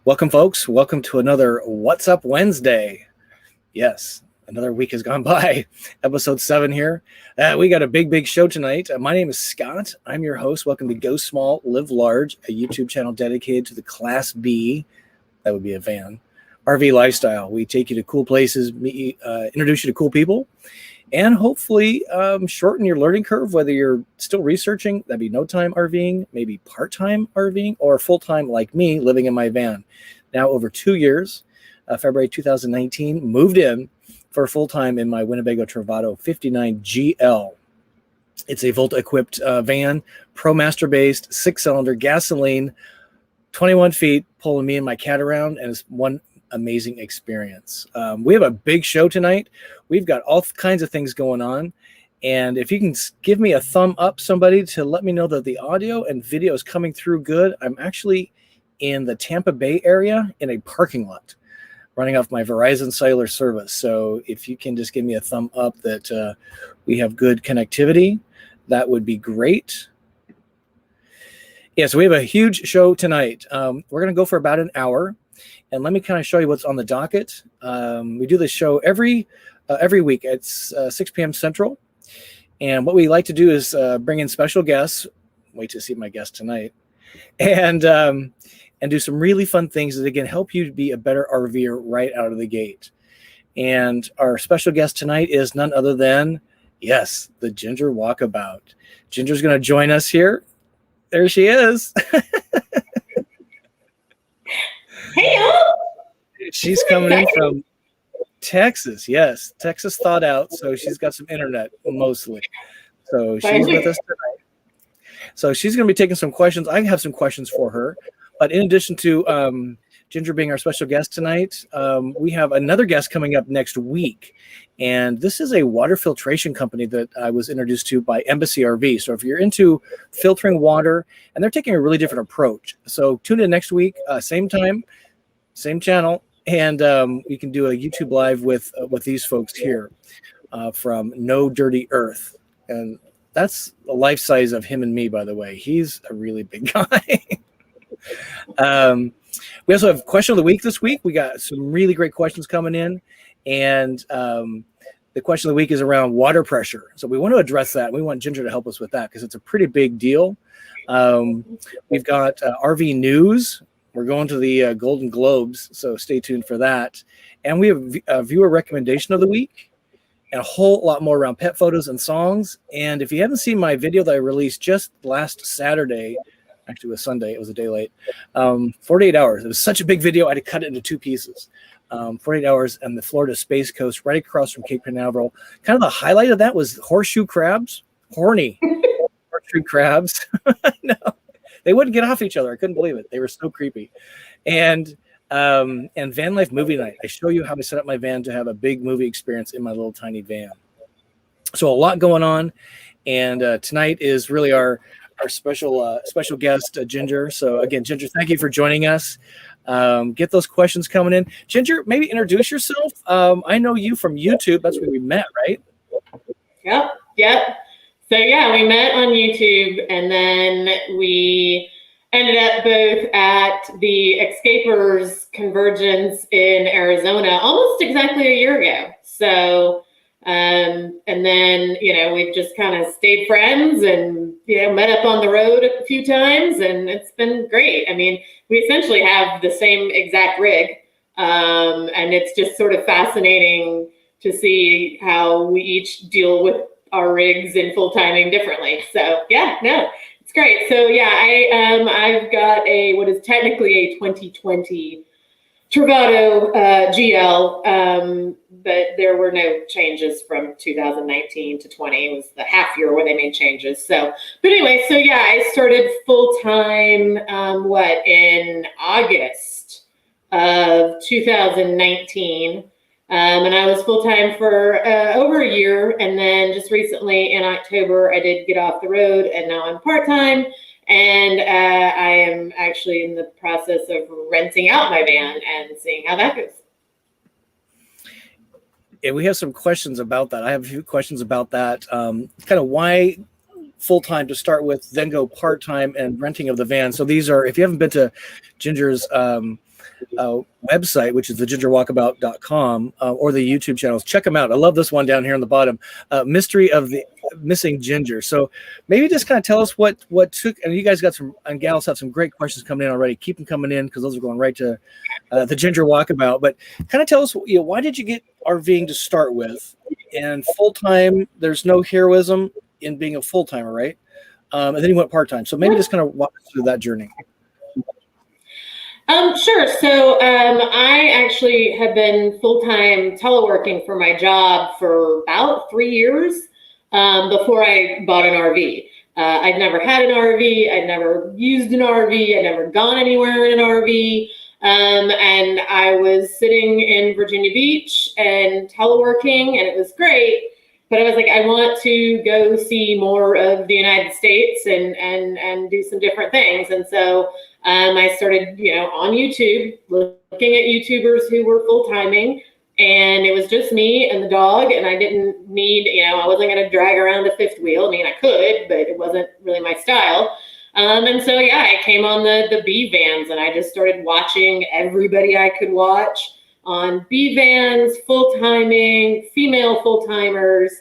Welcome, folks. Welcome to another What's Up Wednesday. Yes, another week has gone by. Episode 7 here. We got a big show tonight. My name is Scott. I'm your host. Welcome to Go Small, Live Large, a YouTube channel dedicated to the Class B, that would be a van, RV lifestyle. We take you to cool places, introduce you to cool people, and hopefully shorten your learning curve, whether you're still researching, that'd be no-time RVing, maybe part-time RVing, or full-time like me, living in my van. Now over 2 years, February 2019, moved in for full-time in my Winnebago Travato 59 GL. It's a Volta-equipped van, ProMaster-based, 6-cylinder, gasoline, 21 feet, pulling me and my cat around, and it's one amazing experience. We have a big show tonight. We've got all kinds of things going on, and if you can give me a thumb up, somebody, to let me know that the audio and video is coming through good. I'm actually in the Tampa Bay area in a parking lot running off my Verizon cellular service. So if you can just give me a thumb up that we have good connectivity, that would be great. Yeah, so we have a huge show tonight. We're going to go for about an hour. And let me kind of show you what's on the docket. We do this show every week. It's 6 p.m. Central. And what we like to do is bring in special guests. Wait to see my guest tonight. And do some really fun things that, again, help you to be a better RVer right out of the gate. And our special guest tonight is none other than, yes, the Ginger Walkabout. Ginger's going to join us here. There she is. Hey, she's coming in from Texas. Yes, Texas thawed out, so she's got some internet mostly. So she's with us tonight. So she's going to be taking some questions. I have some questions for her. But in addition to Ginger being our special guest tonight, we have another guest coming up next week. And this is a water filtration company that I was introduced to by Embassy RV. So if you're into filtering water, and they're taking a really different approach. So tune in next week, same time, same channel, and we can do a YouTube live with these folks here from No Dirty Earth. And that's the life size of him and me, by the way. He's a really big guy. We also have question of the week this week. We got some really great questions coming in. And the question of the week is around water pressure. So we want to address that. We want Ginger to help us with that because it's a pretty big deal. We've got RV news. We're going to the Golden Globes, so stay tuned for that. And we have a viewer recommendation of the week and a whole lot more around pet photos and songs. And if you haven't seen my video that I released just last Saturday, actually it was Sunday, it was a day late, 48 hours. It was such a big video, I had to cut it into 2 pieces. 48 hours and the Florida Space Coast right across from Cape Canaveral. Kind of the highlight of that was horseshoe crabs, horny horseshoe crabs. No, they wouldn't get off each other. I couldn't believe it. They were so creepy. And Vanlife movie night. I show you how I set up my van to have a big movie experience in my little tiny van. So a lot going on. And tonight is really our special guest, Ginger. So again, Ginger, thank you for joining us. Get those questions coming in. Ginger, maybe introduce yourself. I know you from YouTube. That's where we met, right? Yep. So yeah, we met on YouTube, and then we ended up both at the Escapers Convergence in Arizona almost exactly a year ago. So, and then, we've just kind of stayed friends and, met up on the road a few times, and it's been great. I mean, we essentially have the same exact rig, and it's just sort of fascinating to see how we each deal with our rigs and full timing differently. So yeah, no, it's great. So yeah, I've got what is technically a 2020 Travato GL, but there were no changes from 2019 to 20. It was the half year where they made changes. So, but anyway, so yeah, I started full time, in August of 2019. And I was full time for over a year. And then just recently in October, I did get off the road, and now I'm part time. And I am actually in the process of renting out my van and seeing how that goes. Yeah, we have some questions about that. I have a few questions about that. Kind of why full-time to start with, then go part-time and renting of the van. So these are, if you haven't been to Ginger's website, which is thegingerwalkabout.com, or the YouTube channels. Check them out. I love this one down here on the bottom, Mystery of the Missing Ginger. So maybe just kind of tell us what took, and you guys got some, and gals have some great questions coming in already. Keep them coming in because those are going right to the Ginger Walkabout. But kind of tell us, why did you get RVing to start with? And full-time, there's no heroism in being a full-timer, right? And then you went part-time. So maybe just kind of walk us through that journey. Sure. So I actually have been full-time teleworking for my job for about 3 years before I bought an RV. I'd never had an RV. I'd never used an RV. I'd never gone anywhere in an RV. And I was sitting in Virginia Beach and teleworking, and it was great. But I was like, I want to go see more of the United States and do some different things. And so I started, on YouTube, looking at YouTubers who were full-timing, and it was just me and the dog, and I didn't need, I wasn't going to drag around a fifth wheel. I mean, I could, but it wasn't really my style. And so, I came on the B vans, and I just started watching everybody I could watch on B vans, full-timing, female full-timers.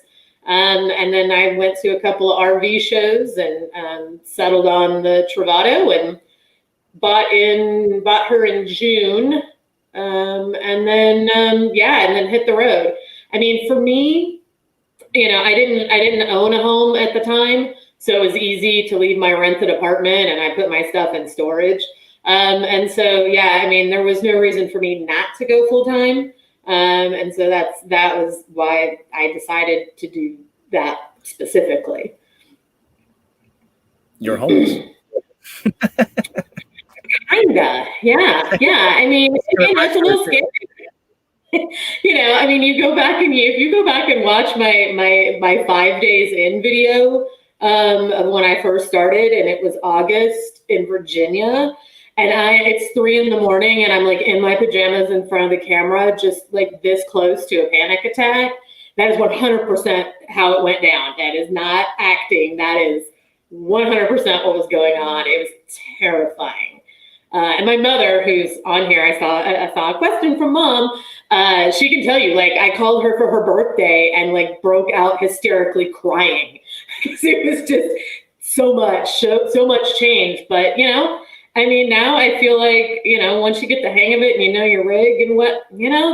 And then I went to a couple of RV shows and settled on the Travato and bought her in June, and then hit the road. I mean, for me, I didn't own a home at the time, so it was easy to leave my rented apartment, and I put my stuff in storage. And so I mean, there was no reason for me not to go full time, and so that was why I decided to do that specifically. You're homeless. Kinda, yeah. I mean, it's a little scary. I mean, if you go back and watch my 5 days in video of when I first started, and it was August in Virginia, and it's 3 a.m, and I'm like in my pajamas in front of the camera, just like this close to a panic attack. That is 100% how it went down. That is not acting. That is 100% what was going on. It was terrifying. And my mother, who's on here, I saw a question from Mom. She can tell you, like, I called her for her birthday and like broke out hysterically crying because it was just so much change. But I mean, now I feel like once you get the hang of it and your rig and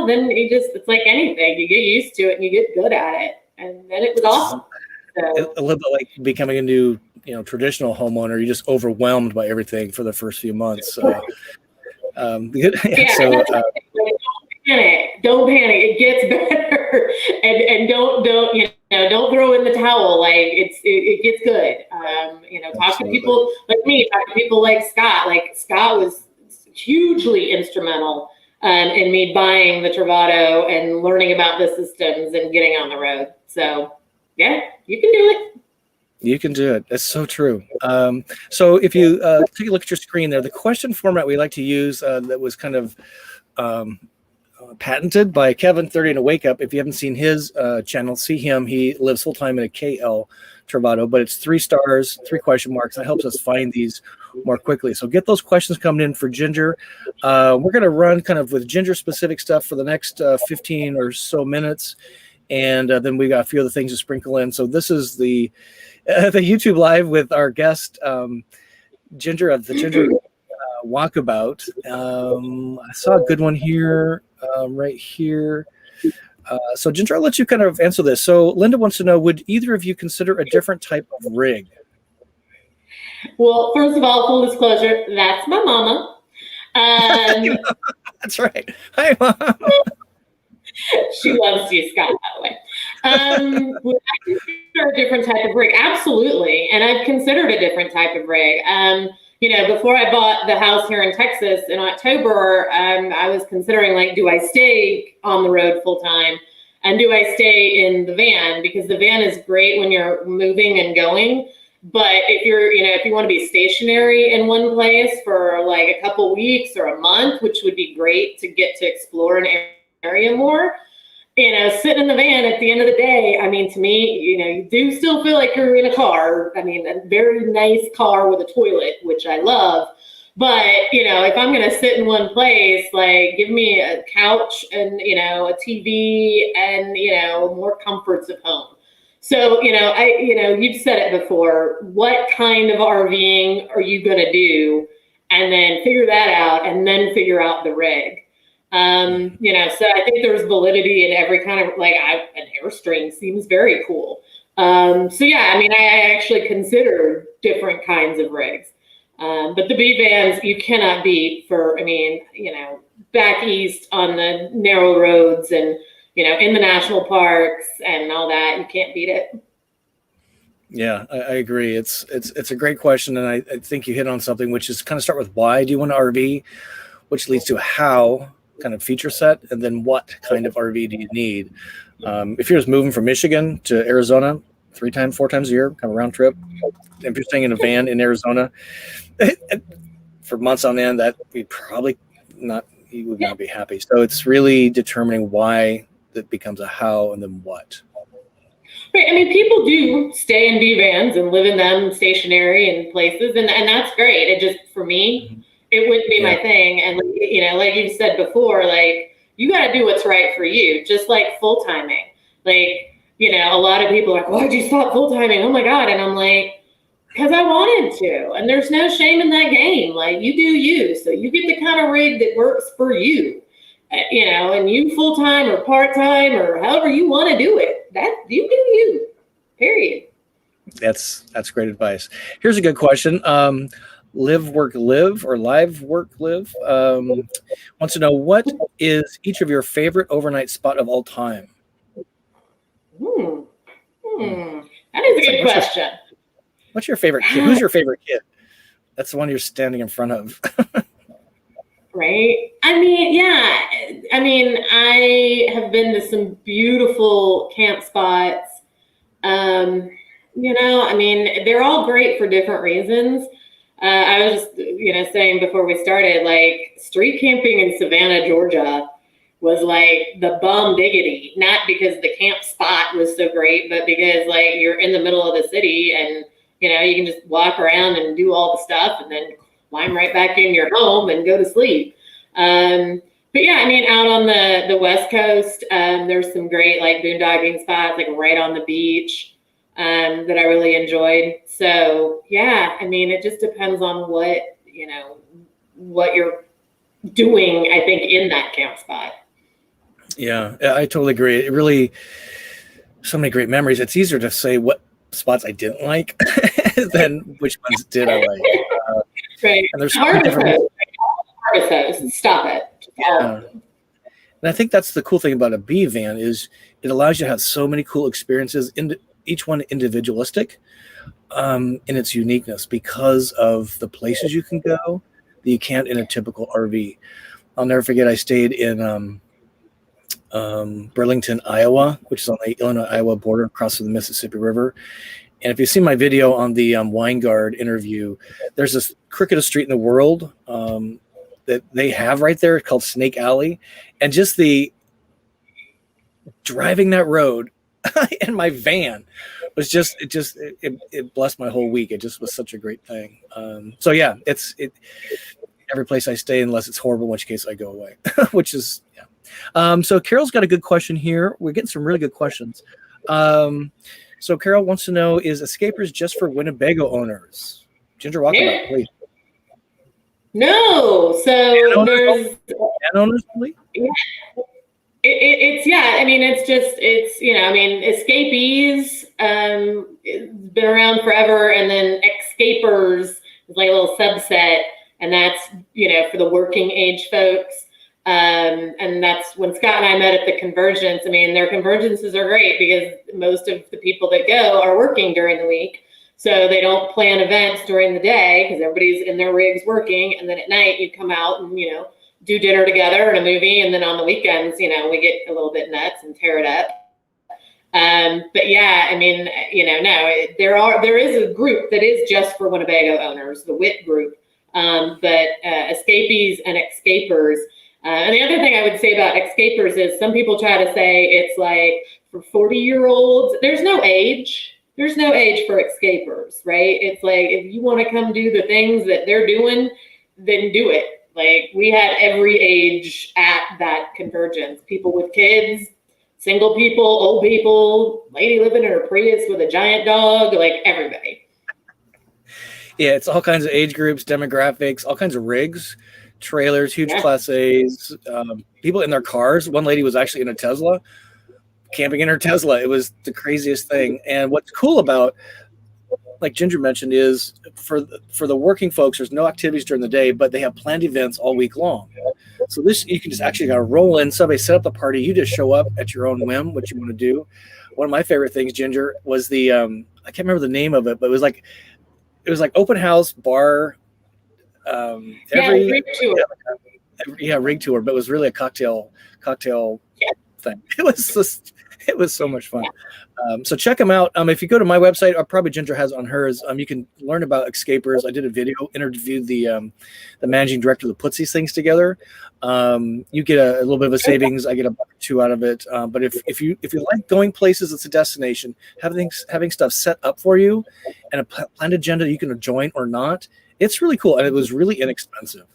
then it's like anything, you get used to it and you get good at it, and then it was awesome. So, a little bit like becoming a new traditional homeowner. You're just overwhelmed by everything for the first few months. So, don't panic. It gets better, and don't throw in the towel. Like it gets good. Talk to people like me. Talk to people like Scott. Like Scott was hugely instrumental in me buying the Travato and learning about the systems and getting on the road. So yeah, you can do it. You can do it. That's so true. So if you take a look at your screen there, the question format we like to use that was kind of patented by Kevin 30 and a Wake Up. If you haven't seen his channel, see him. He lives full time in a KL Travato, but it's 3 stars, 3 question marks. That helps us find these more quickly. So get those questions coming in for Ginger. We're going to run kind of with Ginger specific stuff for the next 15 or so minutes. And then we got a few other things to sprinkle in. So this is the YouTube live with our guest, Ginger of the Ginger Walkabout. I saw a good one here, right here. So Ginger, I'll let you kind of answer this. So Linda wants to know, would either of you consider a different type of rig? Well, first of all, full disclosure, that's my mama. That's right. Hi, Mom. She loves you, Scott, by the way. Would I consider a different type of rig? Absolutely. And I've considered a different type of rig. Before I bought the house here in Texas in October, I was considering, like, do I stay on the road full time and do I stay in the van? Because the van is great when you're moving and going. But if if you want to be stationary in one place for like a couple weeks or a month, which would be great to get to explore an area more, sitting in the van at the end of the day, I mean, to me, you do still feel like you're in a car. I mean, a very nice car with a toilet, which I love, But, if I'm going to sit in one place, like give me a couch and, a TV and, more comforts of home. So, you've said it before, what kind of RVing are you going to do? And then figure that out and then figure out the rig. So I think there's validity in every kind of, like, an Airstream seems very cool. So yeah, I actually consider different kinds of rigs. But the B vans you cannot beat for, back east on the narrow roads and, in the national parks and all that, you can't beat it. Yeah, I agree. It's a great question. And I think you hit on something, which is kind of start with why do you want an RV, which leads to how kind of feature set, and then what kind of RV do you need? If you're just moving from Michigan to Arizona 4 times a year, kind of round trip, if you're staying in a van in Arizona for months on end, that you would not be happy. So it's really determining why that becomes a how and then what. Right. People do stay in B vans and live in them stationary in places, and that's great. It just, for me, it wouldn't be my thing. And, like you said before, like, you got to do what's right for you, just like full timing. Like, a lot of people are like, why'd you stop full timing? Oh my God. And I'm like, because I wanted to. And there's no shame in that game. Like, you do you. So you get the kind of rig that works for you. And you full time or part time or however you want to do it. That you do you. Period. That's great advice. Here's a good question. Live, work, live, or live, work, live. Wants to know, what is each of your favorite overnight spot of all time? That is a good question. What's your favorite kid? Who's your favorite kid? That's the one you're standing in front of. Right. I have been to some beautiful camp spots. They're all great for different reasons. I was just, saying before we started, like, street camping in Savannah, Georgia was like the bum diggity, not because the camp spot was so great, but because, like, you're in the middle of the city and, you can just walk around and do all the stuff and then climb right back in your home and go to sleep. But yeah, out on the West Coast, there's some great, like, boondocking spots, like right on the beach, that I really enjoyed. So yeah, it just depends on what you're doing, I think, in that camp spot. Yeah, I totally agree. It really, so many great memories. It's easier to say what spots I didn't like than which ones did I like. Right. And there's so many different. Stop it. Yeah. And I think that's the cool thing about a B van is it allows you to have so many cool experiences, each one individualistic in its uniqueness because of the places you can go that you can't in a typical RV. I'll never forget, I stayed in Burlington, Iowa, which is on the Illinois-Iowa border across the Mississippi River. And if you see my video on the Weingard interview, there's this crookedest street in the world that they have right there called Snake Alley. And just the driving that road in my van was it blessed my whole week. It just was such a great thing. So yeah, every place I stay, unless it's horrible, in which case I go away, which is, yeah. So Carol's got a good question here. We're getting some really good questions. So Carol wants to know, is Escapers just for Winnebago owners? Ginger Walkabout, please. No. So there's owners, please? Yeah. It's escapees, it's been around forever, and then escapers is like a little subset, and that's, for the working age folks. And that's when Scott and I met at the Convergence. Their Convergences are great because most of the people that go are working during the week. So they don't plan events during the day because everybody's in their rigs working. And then at night you come out and, do dinner together and a movie. And then on the weekends, we get a little bit nuts and tear it up. But yeah, there is a group that is just for Winnebago owners, the WIT group. But escapees and escapers. And the other thing I would say about escapers is some people try to say it's like for 40-year-olds. There's no age. For escapers, right? It's like if you want to come do the things that they're doing, then do it. Like, we had every age at that Convergence. People with kids, single people, old people, lady living in her Prius with a giant dog, like everybody. Yeah, it's all kinds of age groups, demographics, all kinds of rigs, trailers, huge Class A's, people in their cars. One lady was actually in a Tesla, camping in her Tesla. It was the craziest thing. And what's cool about, like Ginger mentioned, is for the working folks, there's no activities during the day, but they have planned events all week long. So this, you can just actually kind of roll in. Somebody set up the party. You just show up at your own whim, what you want to do. One of my favorite things, Ginger, was the I can't remember the name of it, but it was like open house bar. Rig tour. Rig tour, but it was really a cocktail thing. It was so much fun. So check them out. If you go to my website, probably Ginger has on hers, you can learn about escapers. I did a video, interviewed the managing director that puts these things together. You get a little bit of a savings. I get $1 or $2 out of it. But if you like going places, it's a destination. Having stuff set up for you and a planned agenda you can join or not, it's really cool. And it was really inexpensive.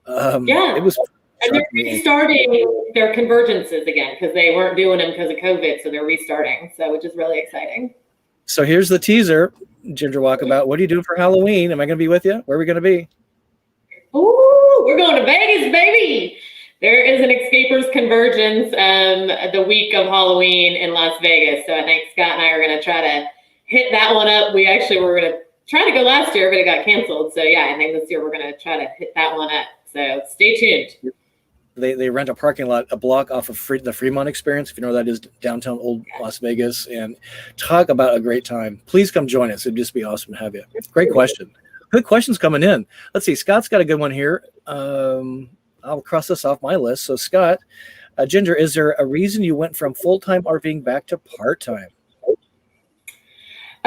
It was. And they're restarting their convergences again because they weren't doing them because of COVID, so they're restarting. So, which is really exciting. So here's the teaser, Ginger Walkabout. What are you doing for Halloween? Am I going to be with you? Where are we going to be? Ooh, we're going to Vegas, baby. There is an Escapers Convergence the week of Halloween in Las Vegas. So I think Scott and I are going to try to hit that one up. We actually were going to try to go last year, but it got canceled. So yeah, I think this year we're going to try to hit that one up. So stay tuned. They rent a parking lot a block off of the Fremont Experience, if you know what that is, downtown old Las Vegas, and talk about a great time. Please come join us. It'd just be awesome to have you. Great question. Good questions coming in. Let's see. Scott's got a good one here. I'll cross this off my list. So Scott, Ginger, is there a reason you went from full-time RVing back to part-time?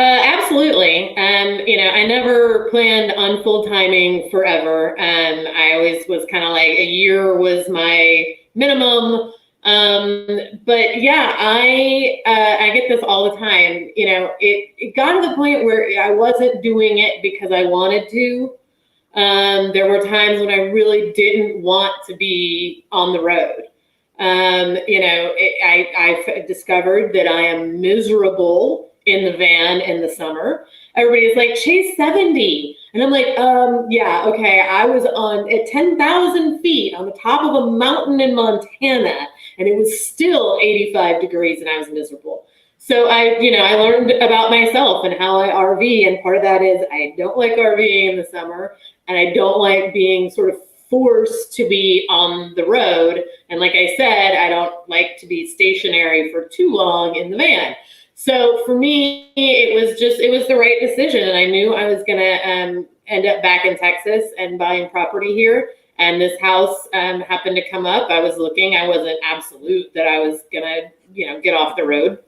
Absolutely. I never planned on full-timing forever. I always was kind of like a year was my minimum. But yeah, I get this all the time. It got to the point where I wasn't doing it because I wanted to. There were times when I really didn't want to be on the road. I've discovered that I am miserable in the van in the summer. Everybody's like, chase 70. And I'm like, yeah, okay. I was at 10,000 feet on the top of a mountain in Montana, and it was still 85 degrees and I was miserable. So I learned about myself and how I RV. And part of that is I don't like RVing in the summer, and I don't like being sort of forced to be on the road. And like I said, I don't like to be stationary for too long in the van. So for me, it was the right decision. And I knew I was going to end up back in Texas and buying property here. And this house happened to come up. I was looking. I wasn't absolute that I was going to, get off the road.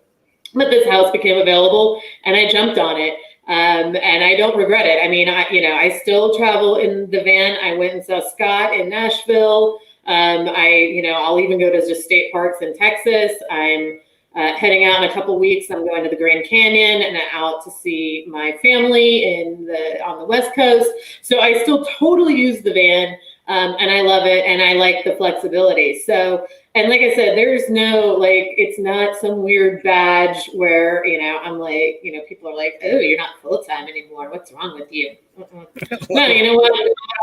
But this house became available and I jumped on it. And I don't regret it. I mean, I still travel in the van. I went and saw Scott in Nashville. I'll even go to just state parks in Texas. I'm heading out in a couple weeks. I'm going to the Grand Canyon and out to see my family on the West Coast. So I still totally use the van, and I love it, and I like the flexibility. So, and like I said, there's no, it's not some weird badge where, I'm like, people are like, oh, you're not full-time anymore. What's wrong with you? No, you know what?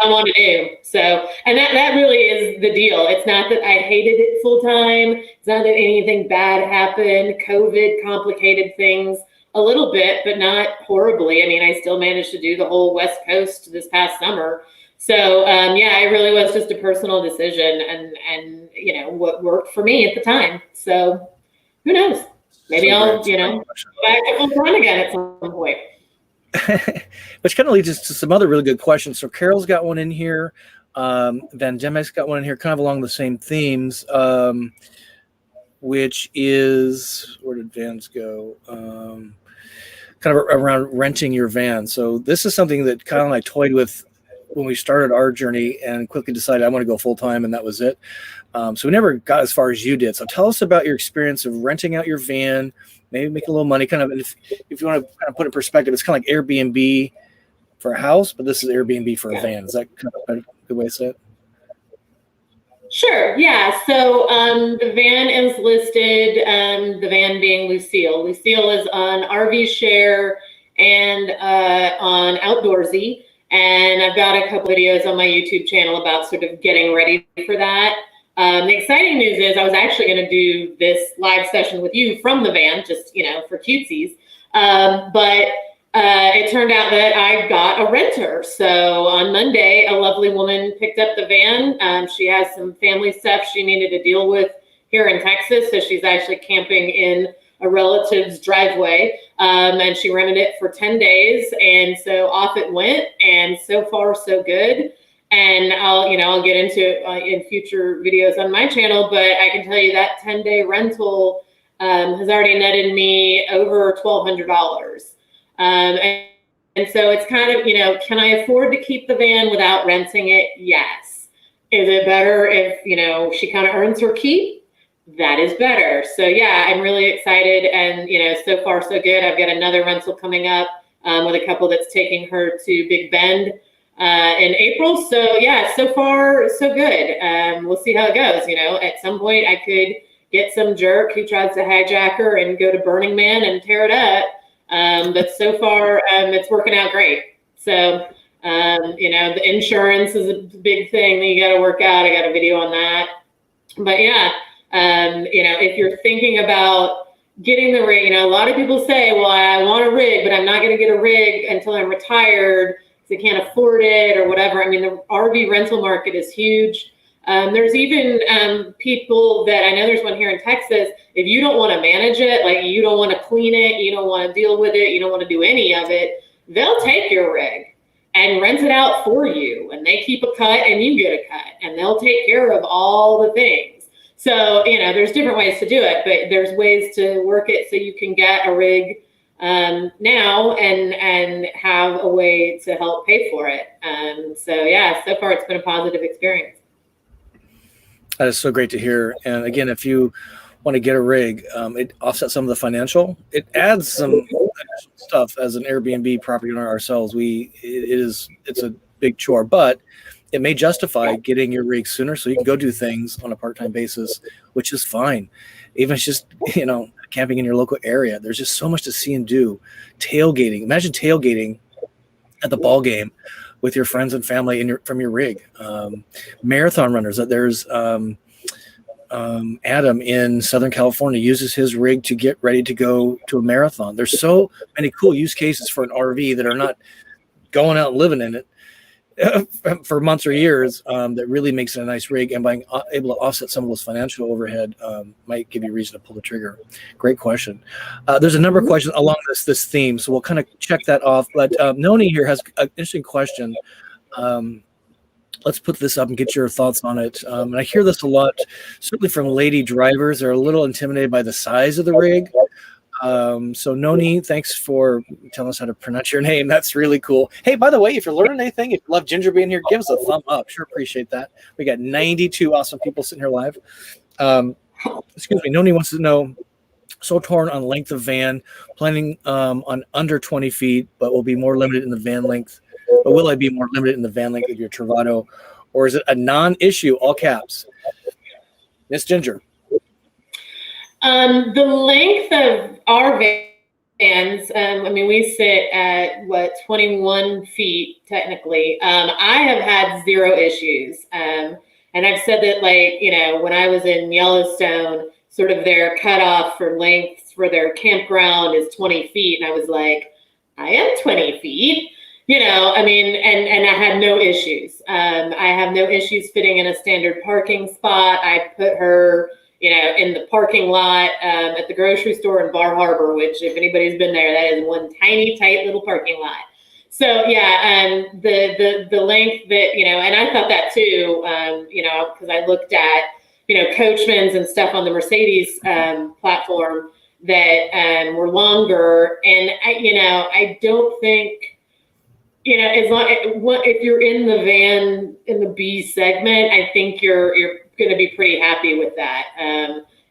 I want to do. So, and that really is the deal. It's not that I hated it full-time. It's not that anything bad happened. COVID complicated things a little bit, but not horribly. I mean, I still managed to do the whole West Coast this past summer. So, it really was just a personal decision and what worked for me at the time. So who knows? Maybe I'll, go back to full-time again at some point. Which kind of leads us to some other really good questions. So Carol's got one in here. Van Demek's got one in here kind of along the same themes, which is, where did Vans go? Kind of around renting your van. So this is something that Kyle and I toyed with when we started our journey and quickly decided I want to go full-time, and that was it. So we never got as far as you did. So tell us about your experience of renting out your van, maybe make a little money, kind of, if you want to kind of put it in perspective, it's kind of like Airbnb for a house, but this is Airbnb for a van. Is that kind of good way to say it? Sure. Yeah. So the van is listed, the van being Lucille. Lucille is on RV Share and on Outdoorsy. And I've got a couple videos on my YouTube channel about sort of getting ready for that. The exciting news is I was actually going to do this live session with you from the van, just, for cutesies. But it turned out that I got a renter. So on Monday, a lovely woman picked up the van. She has some family stuff she needed to deal with here in Texas. So she's actually camping in a relative's driveway. And she rented it for 10 days. And so off it went. And so far, so good. And I'll get into it in future videos on my channel. But I can tell you that 10-day rental has already netted me over $1,200. And so it's kind of, can I afford to keep the van without renting it? Yes. Is it better if, she kind of earns her keep? That is better. So yeah, I'm really excited. And, so far so good. I've got another rental coming up with a couple that's taking her to Big Bend in April. So yeah, so far so good. We'll see how it goes. At some point I could get some jerk who tries to hijack her and go to Burning Man and tear it up. But so far, it's working out great. So, the insurance is a big thing that you got to work out. I got a video on that. But yeah, if you're thinking about getting the rig, a lot of people say, well, I want a rig, but I'm not going to get a rig until I'm retired because I can't afford it or whatever. I mean, the RV rental market is huge. There's even people that I know there's one here in Texas. If you don't want to manage it, like you don't want to clean it, you don't want to deal with it, you don't want to do any of it, they'll take your rig and rent it out for you. And they keep a cut and you get a cut. And they'll take care of all the things. So, there's different ways to do it. But there's ways to work it so you can get a rig now and have a way to help pay for it. So, yeah, so far it's been a positive experience. That is so great to hear. And again, if you want to get a rig, it offsets some of the financial. It adds some stuff as an Airbnb property owner ourselves. It's a big chore, but it may justify getting your rig sooner so you can go do things on a part-time basis, which is fine. Even if it's just, camping in your local area. There's just so much to see and do. Tailgating. Imagine tailgating at the ball game with your friends and family from your rig. Marathon runners. There's Adam in Southern California uses his rig to get ready to go to a marathon. There's so many cool use cases for an RV that are not going out and living in it for months or years. That really makes it a nice rig, and being able to offset some of those financial overhead might give you a reason to pull the trigger. Great question. There's a number of questions along this theme, so we'll kind of check that off. But Noni here has an interesting question. Let's put this up and get your thoughts on it. And I hear this a lot, certainly from lady drivers. They're a little intimidated by the size of the rig. So Noni, thanks for telling us how to pronounce your name. That's really cool. Hey, by the way, if you're learning anything, if you love Ginger being here, give us a thumb up. Sure appreciate that. We got 92 awesome people sitting here live. Excuse me. Noni wants to know, so torn on length of van, planning on under 20 feet, but will be more limited in the van length. But will I be more limited in the van length of your Travato, or is it a non-issue, all caps? Miss Ginger. The length of our vans, we sit at 21 feet technically. I have had zero issues. And I've said that, when I was in Yellowstone, sort of their cutoff for length for their campground is 20 feet. And I was like, I am 20 feet. And I had no issues. I have no issues fitting in a standard parking spot. I put her, in the parking lot at the grocery store in Bar Harbor, which if anybody's been there, that is one tiny, tight little parking lot. So yeah, the length that, and I thought that too, because I looked at, Coachman's and stuff on the Mercedes platform that were longer. And I don't think, as long if you're in the van in the B segment, I think you're going to be pretty happy with that.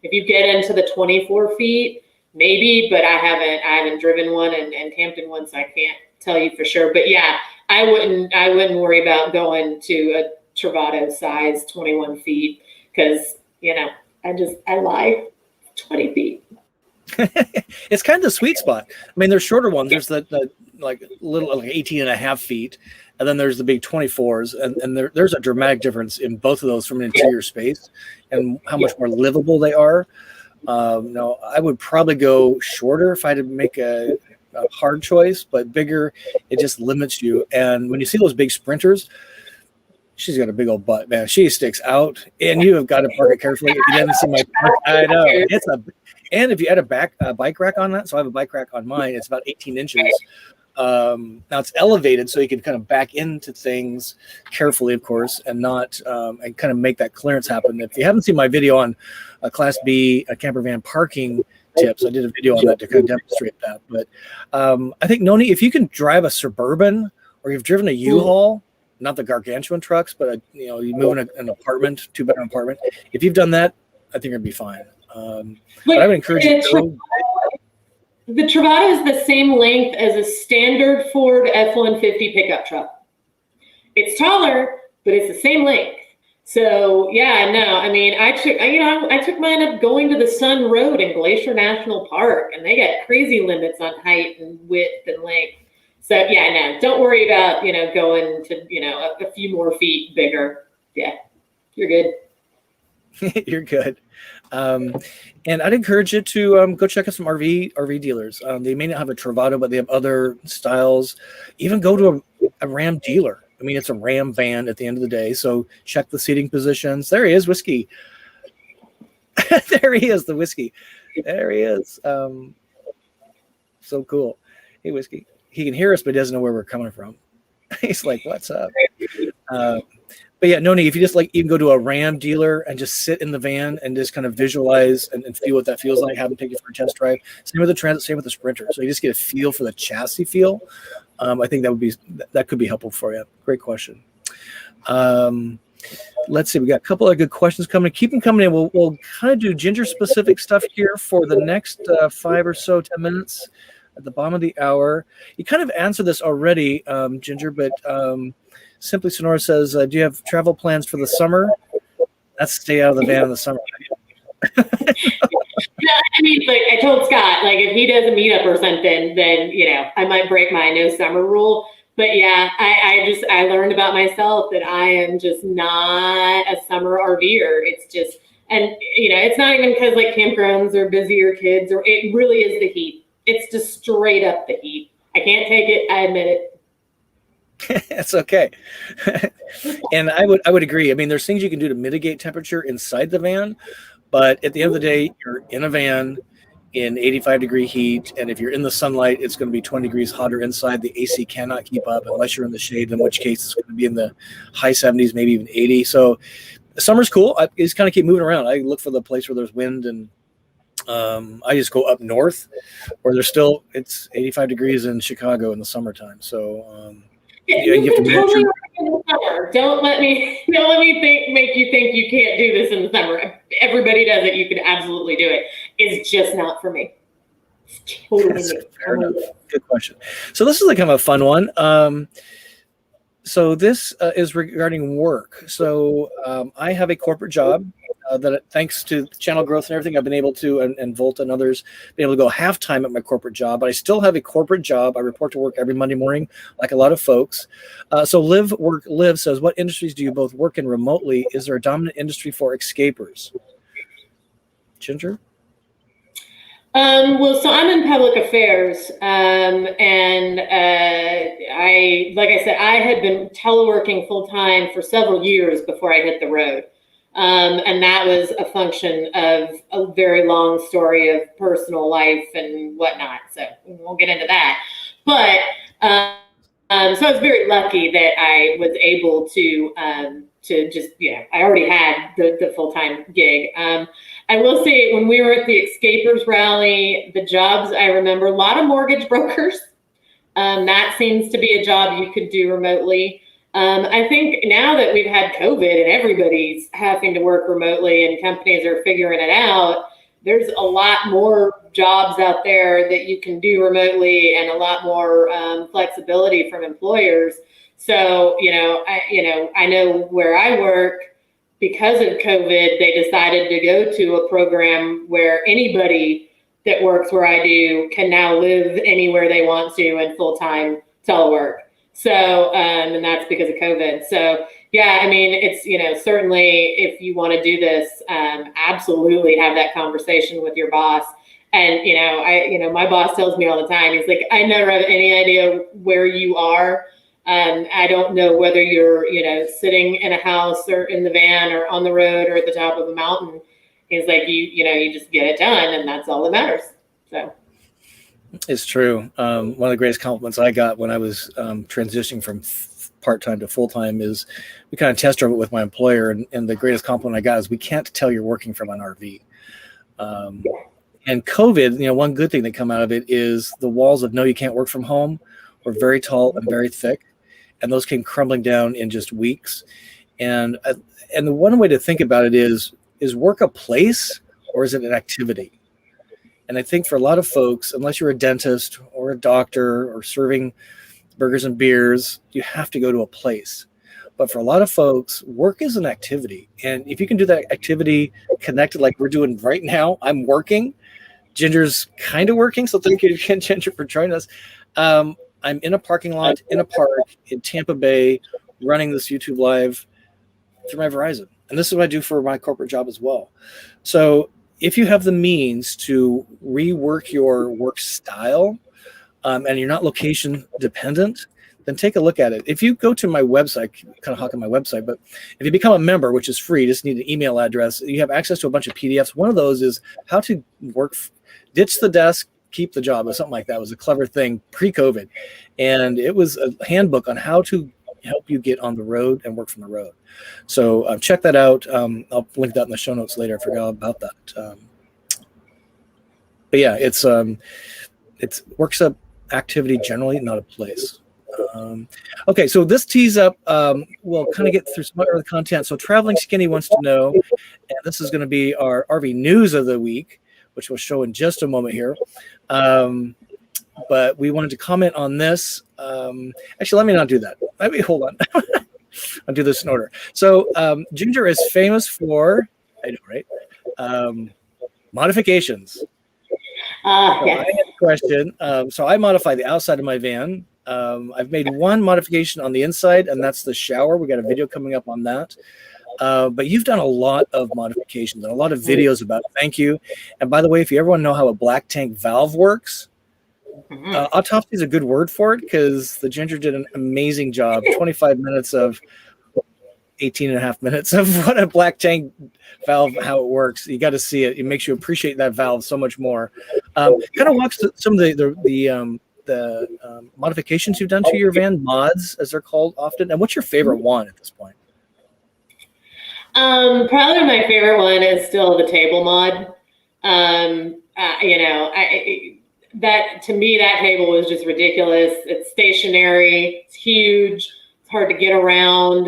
If you get into the 24 feet, maybe, but I haven't driven one and camped in one, so I can't tell you for sure. But yeah, I wouldn't worry about going to a Travato size, 21 feet, because, I lie, 20 feet. It's kind of the sweet spot. I mean, there's shorter ones. There's the like little like 18 and a half feet, and then there's the big 24s, and there's a dramatic difference in both of those from an interior space and how much more livable they are. No, I would probably go shorter if I had to make a hard choice, but bigger, it just limits you. And when you see those big sprinters, she's got a big old butt, man. She sticks out, and you have got to park it carefully. If you didn't see my park, I know and if you add a bike rack on that, so I have a bike rack on mine, it's about 18 inches. Now it's elevated, so you can kind of back into things carefully, of course, and not and kind of make that clearance happen. If you haven't seen my video on a Class B campervan parking tips, I did a video on that to kind of demonstrate that. But I think, Noni, if you can drive a Suburban or you've driven a U-Haul, not the gargantuan trucks, but you move in an apartment, 2-bedroom apartment. If you've done that, I think it'd be fine. But I would encourage you to go. The Travato is the same length as a standard Ford F-150 pickup truck. It's taller, but it's the same length. So yeah, no, I mean, I took mine up going to the Sun Road in Glacier National Park, and they got crazy limits on height and width and length. So yeah, no, don't worry about, going to, a few more feet bigger. Yeah, you're good. You're good. And I'd encourage you to go check out some RV dealers. They may not have a Travato, but they have other styles. Even go to a Ram dealer. I mean, it's a Ram van at the end of the day. So check the seating positions. There he is, Whiskey. There he is, the Whiskey. There he is. So cool. Hey, Whiskey. He can hear us, but he doesn't know where we're coming from. He's like, what's up? But yeah, Noni, if you just even go to a Ram dealer and just sit in the van and just kind of visualize and feel what that feels like, have them take you for a test drive. Same with the Transit, same with the Sprinter. So you just get a feel for the chassis feel. I think that could be helpful for you. Great question. Let's see, we got a couple of good questions coming. Keep them coming in. We'll kind of do Ginger specific stuff here for the next 5 or so 10 minutes at the bottom of the hour. You kind of answered this already, Ginger, but Simply Sonora says, do you have travel plans for the summer? That's stay out of the van in the summer. Yeah, I mean, like I told Scott, like if he does a meetup or something, then, I might break my no summer rule. But yeah, I learned about myself that I am just not a summer RVer. It's just, and it's not even because like campgrounds are busy or kids, or it really is the heat. It's just straight up the heat. I can't take it. I admit it. That's okay. And I would agree. I mean, there's things you can do to mitigate temperature inside the van, but at the end of the day, you're in a van in 85-degree heat, and if you're in the sunlight, it's going to be 20 degrees hotter inside. The AC cannot keep up unless you're in the shade, in which case it's going to be in the high 70s, maybe even 80. So summer's cool. I just kind of keep moving around. I look for the place where there's wind, and I just go up north where it's 85 degrees in Chicago in the summertime. So you have to totally in the summer. Don't let me make you think you can't do this in the summer. Everybody does it. You can absolutely do it. It's just not for me. It's totally fair enough. Good question. So this is like kind of a fun one. So this is regarding work. So I have a corporate job that, thanks to channel growth and everything, I've been able to, and Volta and others, been able to go half-time at my corporate job. But I still have a corporate job. I report to work every Monday morning, like a lot of folks. So Live says, what industries do you both work in remotely? Is there a dominant industry for escapers? Ginger? Well, so I'm in public affairs, and like I said, I had been teleworking full time for several years before I hit the road. And that was a function of a very long story of personal life and whatnot. So we won't get into that. But so I was very lucky that I was able to just, I already had the full-time gig. I will say when we were at the Escapers rally, the jobs I remember, a lot of mortgage brokers. That seems to be a job you could do remotely. I think now that we've had COVID and everybody's having to work remotely and companies are figuring it out, there's a lot more jobs out there that you can do remotely and a lot more flexibility from employers. So, I know where I work, because of COVID, they decided to go to a program where anybody that works where I do can now live anywhere they want to in full-time telework. So, and that's because of COVID. So, yeah, I mean, it's, certainly if you want to do this, absolutely have that conversation with your boss. And, my boss tells me all the time, he's like, I never have any idea where you are. I don't know whether you're, sitting in a house or in the van or on the road or at the top of a mountain. He's like, you just get it done, and that's all that matters. So it's true. One of the greatest compliments I got when I was transitioning from part-time to full-time is we kind of test drove it with my employer, and the greatest compliment I got is we can't tell you're working from an RV. And COVID, one good thing that come out of it is the walls of no, you can't work from home were very tall and very thick. And those came crumbling down in just weeks. And the one way to think about it is work a place or is it an activity? And I think for a lot of folks, unless you're a dentist or a doctor or serving burgers and beers, you have to go to a place. But for a lot of folks, work is an activity. And if you can do that activity connected like we're doing right now, I'm working. Ginger's kind of working. So thank you again, Ginger, for joining us. I'm in a parking lot in a park in Tampa Bay running this YouTube Live through my Verizon. And this is what I do for my corporate job as well. So if you have the means to rework your work style and you're not location dependent, then take a look at it. If you go to my website, kind of hawk on my website, but if you become a member, which is free, just need an email address, you have access to a bunch of PDFs. One of those is how to ditch the desk, keep the job, or something like that. It was a clever thing pre-COVID. And it was a handbook on how to help you get on the road and work from the road. So check that out. I'll link that in the show notes later. I forgot about that. But yeah, it's works up activity generally, not a place. Okay, so this tees up, we'll kind of get through some other content. So Traveling Skinny wants to know, and this is going to be our RV news of the week, which we'll show in just a moment here. But we wanted to comment on this. Actually, let me not do that. Hold on. I'll do this in order. So Ginger is famous for, I know, right? Modifications. Yes. I have a question. So I modify the outside of my van. I've made one modification on the inside, and that's the shower. We got a video coming up on that. But you've done a lot of modifications and a lot of videos about it. Thank you. And by the way, if you ever want to know how a black tank valve works, autopsy is a good word for it because the Ginger did an amazing job. 25 minutes of 18 and a half minutes of what a black tank valve, how it works. You got to see it. It makes you appreciate that valve so much more. Kind of walks through some of the modifications you've done to your van, mods as they're called often. And what's your favorite one at this point? Probably my favorite one is still the table mod. That to me, that table was just ridiculous. It's stationary, it's huge, it's hard to get around.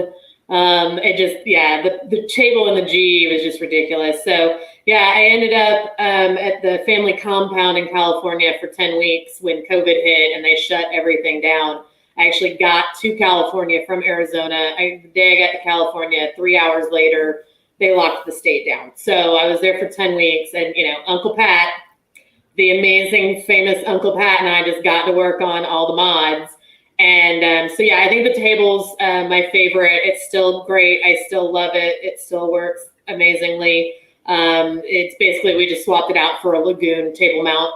The table in the G was just ridiculous. So yeah, I ended up at the family compound in California for 10 weeks when COVID hit and they shut everything down. I actually got to California from Arizona. The day I got to California, 3 hours later, they locked the state down. So I was there for 10 weeks and, Uncle Pat, the amazing, famous Uncle Pat and I just got to work on all the mods. And I think the table's my favorite. It's still great. I still love it. It still works amazingly. It's basically, we just swapped it out for a Lagoon table mount.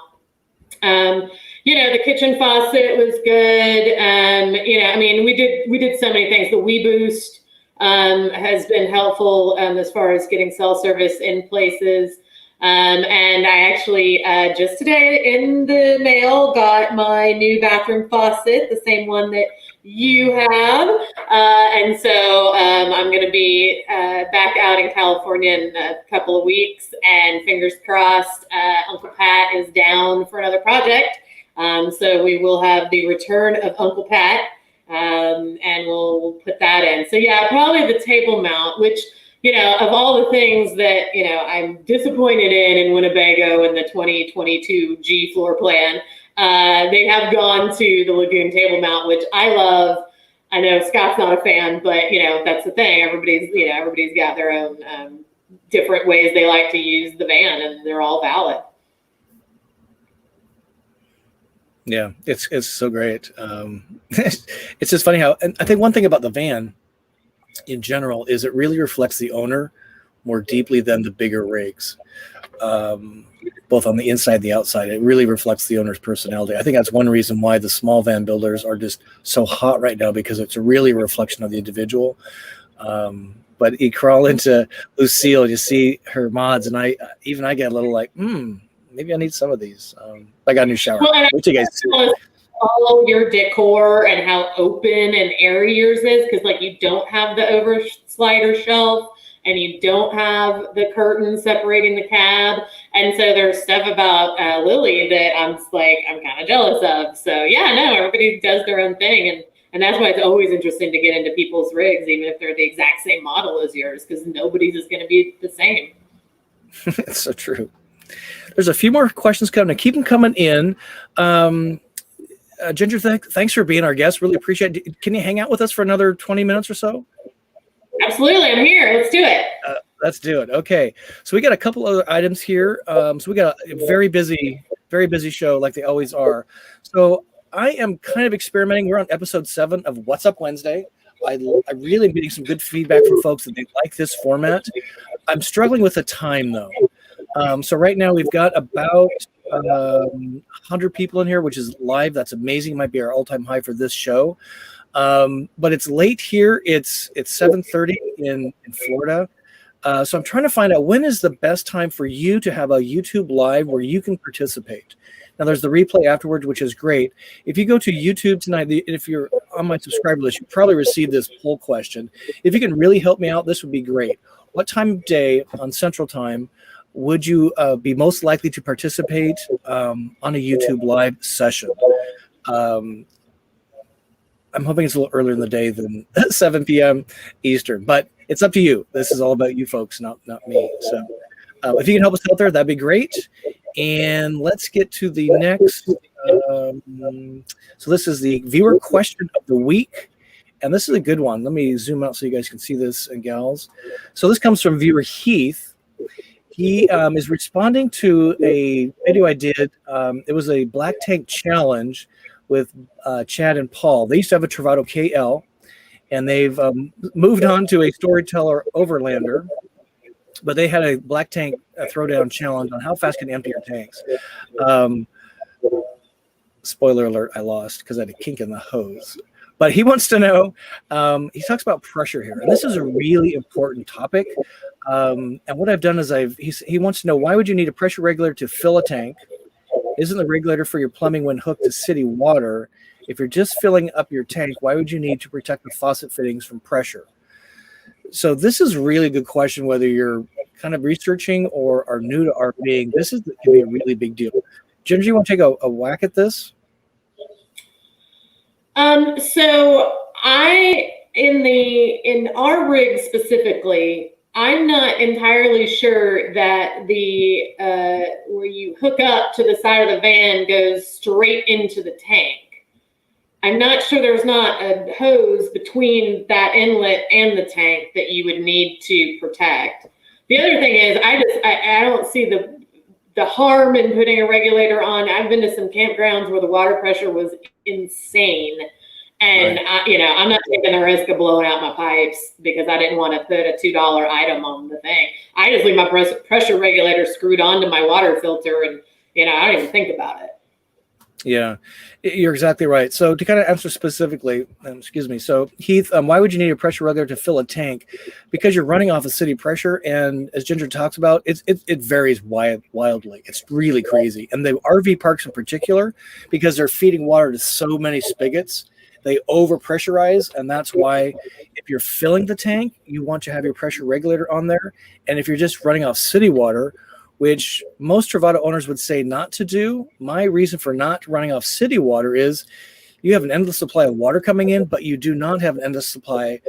The kitchen faucet was good. We did so many things. The WeBoost has been helpful as far as getting cell service in places. And I actually just today in the mail got my new bathroom faucet, the same one that you have. And so I'm going to be back out in California in a couple of weeks, and fingers crossed, Uncle Pat is down for another project. So we will have the return of Uncle Pat, and we'll put that in. So yeah, probably the table mount, which, of all the things that, I'm disappointed in Winnebago in the 2022 G floor plan, they have gone to the Lagoon table mount, which I love. I know Scott's not a fan, but that's the thing. Everybody's got their own different ways they like to use the van, and they're all valid. Yeah, it's so great. It's just funny how, and I think one thing about the van in general is it really reflects the owner more deeply than the bigger rigs, both on the inside and the outside. It really reflects the owner's personality. I think that's one reason why the small van builders are just so hot right now, because it's really a reflection of the individual. But you crawl into Lucille, you see her mods, and I get a little like, maybe I need some of these. I got a new shower. Well, Wait till you guys see. Follow your decor and how open and airy yours is, because like you don't have the overslider shelf and you don't have the curtain separating the cab, and so there's stuff about Lily that I'm kind of jealous of. So yeah, no, everybody does their own thing, and that's why it's always interesting to get into people's rigs, even if they're the exact same model as yours, because nobody's is going to be the same. It's so true. There's a few more questions coming. Keep them coming in. Ginger, thanks for being our guest. Really appreciate it. Can you hang out with us for another 20 minutes or so? Absolutely. I'm here. Let's do it. Let's do it. Okay. So we got a couple other items here. So we got a very busy show like they always are. So I am kind of experimenting. We're on episode 7 of What's Up Wednesday. I really am getting some good feedback from folks that they like this format. I'm struggling with the time though. So right now we've got about 100 people in here, which is live. That's amazing. It might be our all-time high for this show. But it's late here. It's 7:30 in Florida. So I'm trying to find out when is the best time for you to have a YouTube live where you can participate. Now there's the replay afterwards, which is great. If you go to YouTube tonight, if you're on my subscriber list, you probably received this poll question. If you can really help me out, this would be great. What time of day on Central Time would you be most likely to participate on a YouTube live session? I'm hoping it's a little earlier in the day than 7 p.m. Eastern, but it's up to you. This is all about you folks, not me. So if you can help us out there, that'd be great. And let's get to the next. So this is the viewer question of the week. And this is a good one. Let me zoom out so you guys can see this, and gals. So this comes from viewer Heath. He is responding to a video I did. It was a black tank challenge with Chad and Paul. They used to have a Travato KL, and they've moved on to a Storyteller Overlander. But they had a black tank throwdown challenge on how fast can you empty your tanks. Spoiler alert, I lost because I had a kink in the hose. But he wants to know, he talks about pressure here. And this is a really important topic. And what I've done is he wants to know, why would you need a pressure regulator to fill a tank? Isn't the regulator for your plumbing when hooked to city water? If you're just filling up your tank, why would you need to protect the faucet fittings from pressure? So this is a really good question, whether you're kind of researching or are new to RVing. This can be a really big deal. Ginger, you want to take a whack at this? So in our rig specifically, I'm not entirely sure that the where you hook up to the side of the van goes straight into the tank. I'm not sure there's not a hose between that inlet and the tank that you would need to protect. The other thing is, I don't see the harm in putting a regulator on. I've been to some campgrounds where the water pressure was insane. And, right. I'm not taking the risk of blowing out my pipes because I didn't want to put a $2 item on the thing. I just leave my pressure regulator screwed onto my water filter, and, I don't even think about it. Yeah, you're exactly right. So to kind of answer specifically, so Heath, why would you need a pressure regulator to fill a tank? Because you're running off of city pressure, and as Ginger talks about, it varies wildly. It's really crazy. And the RV parks in particular, because they're feeding water to so many spigots, they over pressurize, and that's why if you're filling the tank, you want to have your pressure regulator on there. And if you're just running off city water, which most Travato owners would say not to do, my reason for not running off city water is you have an endless supply of water coming in, but you do not have an endless supply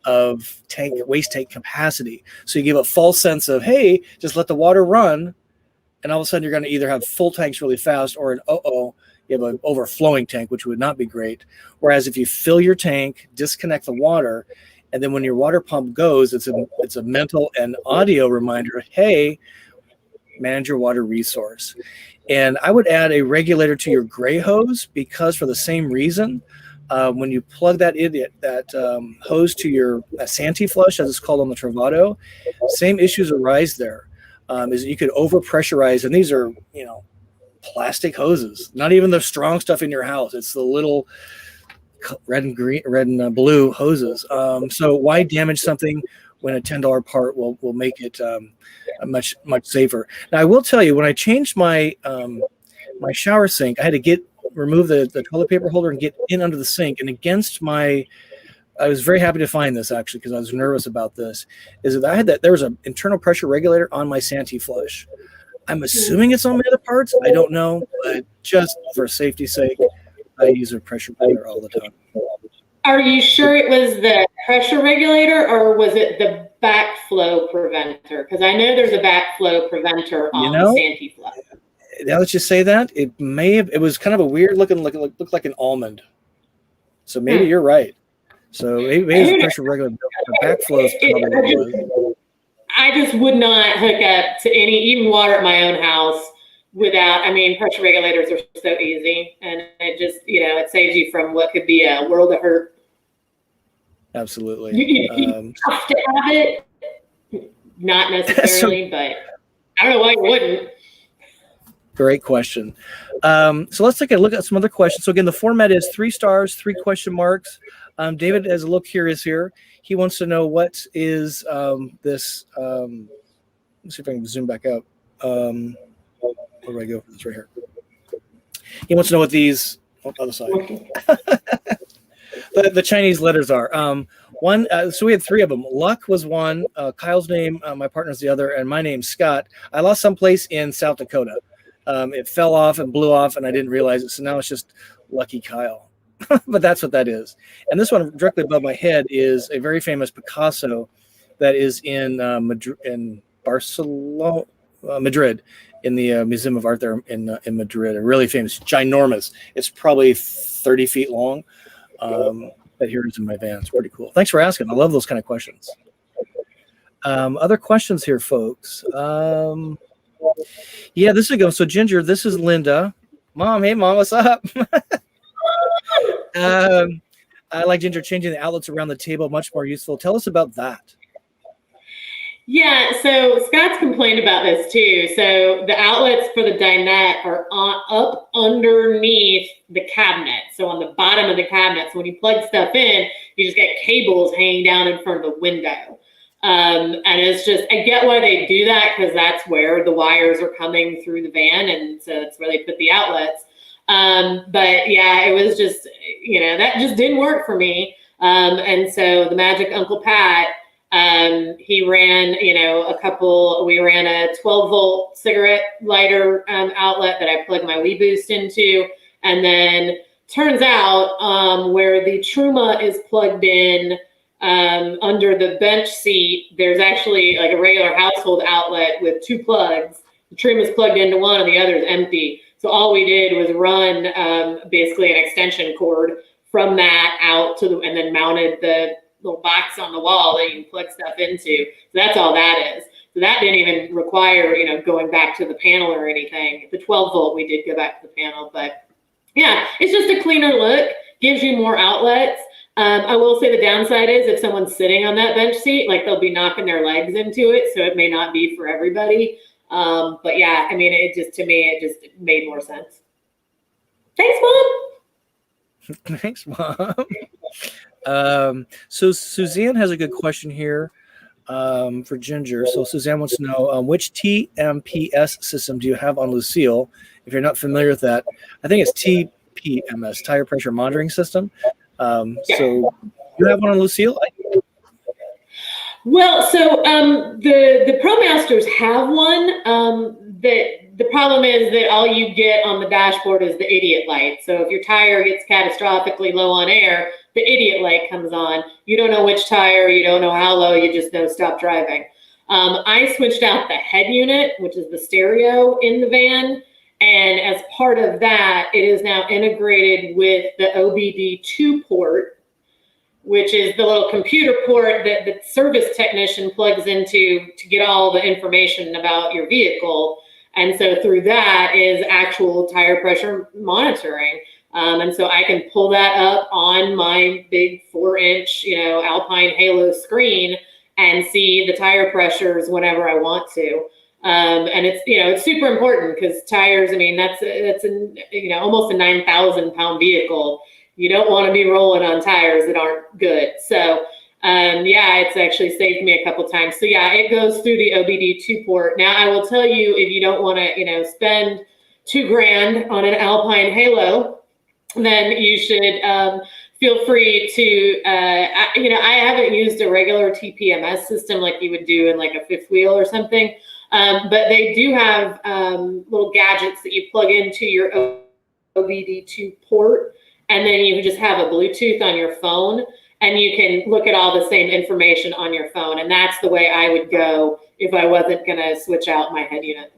of waste tank capacity. So you give a false sense of, hey, just let the water run, and all of a sudden you're going to either have full tanks really fast or you have an overflowing tank, which would not be great. Whereas if you fill your tank, disconnect the water, and then when your water pump goes, it's a mental and audio reminder, hey, manage your water resource. And I would add a regulator to your gray hose, because for the same reason, when you plug that hose to your Santee flush, as it's called on the Travato, same issues arise there. Is you could overpressurize, and these are, plastic hoses, not even the strong stuff in your house. It's the little red and blue hoses. So why damage something when a $10 part will make it much safer? Now I will tell you, when I changed my my shower sink, I had to remove the toilet paper holder and get in under the sink. And I was very happy to find this, actually, because I was nervous about this, is that there was an internal pressure regulator on my Santee flush. I'm assuming it's on my other parts. I don't know, but just for safety's sake, I use a pressure regulator all the time. Are you sure it was the pressure regulator, or was it the backflow preventer? Because I know there's a backflow preventer on the Santee flush. Now that you say that, it was kind of a weird looking, looked like an almond. So maybe you're right. So maybe it's a pressure regulator. The backflow is probably I just would not hook up to even water at my own house without, pressure regulators are so easy, and it just, it saves you from what could be a world of hurt. Absolutely. You have to have it. Not necessarily, but I don't know why you wouldn't. Great question. So let's take a look at some other questions. So again, the format is 3 stars, 3 question marks. David is a little curious here. He wants to know what is this. Let's see if I can zoom back up. Where do I go for this right here? He wants to know what these other side. the Chinese letters are. One. So we had 3 of them. Luck was one. Kyle's name, my partner's the other, and my name's Scott. I lost someplace in South Dakota. It fell off and blew off, and I didn't realize it. So now it's just Lucky Kyle. But that's what that is. And this one directly above my head is a very famous Picasso that is in Madrid, in the Museum of Art there in Madrid. A really famous, ginormous. It's probably 30 feet long. But here it is in my van. It's pretty cool. Thanks for asking. I love those kind of questions. Other questions here, folks. Yeah, this is a go. So Ginger, this is Linda. Mom, hey Mom, what's up? I like Ginger changing the outlets around the table, much more useful. Tell us about that. Yeah, so Scott's complained about this too. So the outlets for the dinette are up underneath the cabinet. So on the bottom of the cabinet. So when you plug stuff in, you just get cables hanging down in front of the window. And it's just, I get why they do that, because that's where the wires are coming through the van. And so that's where they put the outlets. But yeah, it was just, that just didn't work for me. And so the magic Uncle Pat, he ran, we ran a 12-volt cigarette lighter outlet that I plugged my WeBoost into. And then turns out where the Truma is plugged in under the bench seat, there's actually like a regular household outlet with 2 plugs. The Truma is plugged into one and the other is empty. So all we did was run basically an extension cord from that out to and then mounted the little box on the wall that you can plug stuff into. So that's all that is. So that didn't even require, going back to the panel or anything. The 12-volt, we did go back to the panel, but yeah, it's just a cleaner look, gives you more outlets. I will say the downside is if someone's sitting on that bench seat, like they'll be knocking their legs into it. So it may not be for everybody. But yeah, it just made more sense. Thanks, Mom. Thanks, Mom. So Suzanne has a good question here for Ginger. So Suzanne wants to know, which TMPS system do you have on Lucille? If you're not familiar with that, I think it's TPMS, Tire Pressure Monitoring System. So you have one on Lucille? Well, so the ProMasters have one. The problem is that all you get on the dashboard is the idiot light. So if your tire gets catastrophically low on air, the idiot light comes on. You don't know which tire, you don't know how low, you just know stop driving. I switched out the head unit, which is the stereo in the van, And as part of that, it is now integrated with the OBD2 port, which is the little computer port that the service technician plugs into to get all the information about your vehicle. And so through that is actual tire pressure monitoring. And so I can pull that up on my big 4-inch, Alpine Halo screen and see the tire pressures whenever I want to. And it's super important because tires, that's almost a 9,000 pound vehicle. You don't want to be rolling on tires that aren't good. So, it's actually saved me a couple times. So yeah, it goes through the OBD2 port. Now I will tell you, if you don't want to, spend $2,000 on an Alpine Halo, then you should feel free to, I haven't used a regular TPMS system like you would do in like a fifth wheel or something. But they do have little gadgets that you plug into your OBD2 port, and then you just have a Bluetooth on your phone, and you can look at all the same information on your phone. And that's the way I would go if I wasn't going to switch out my head unit.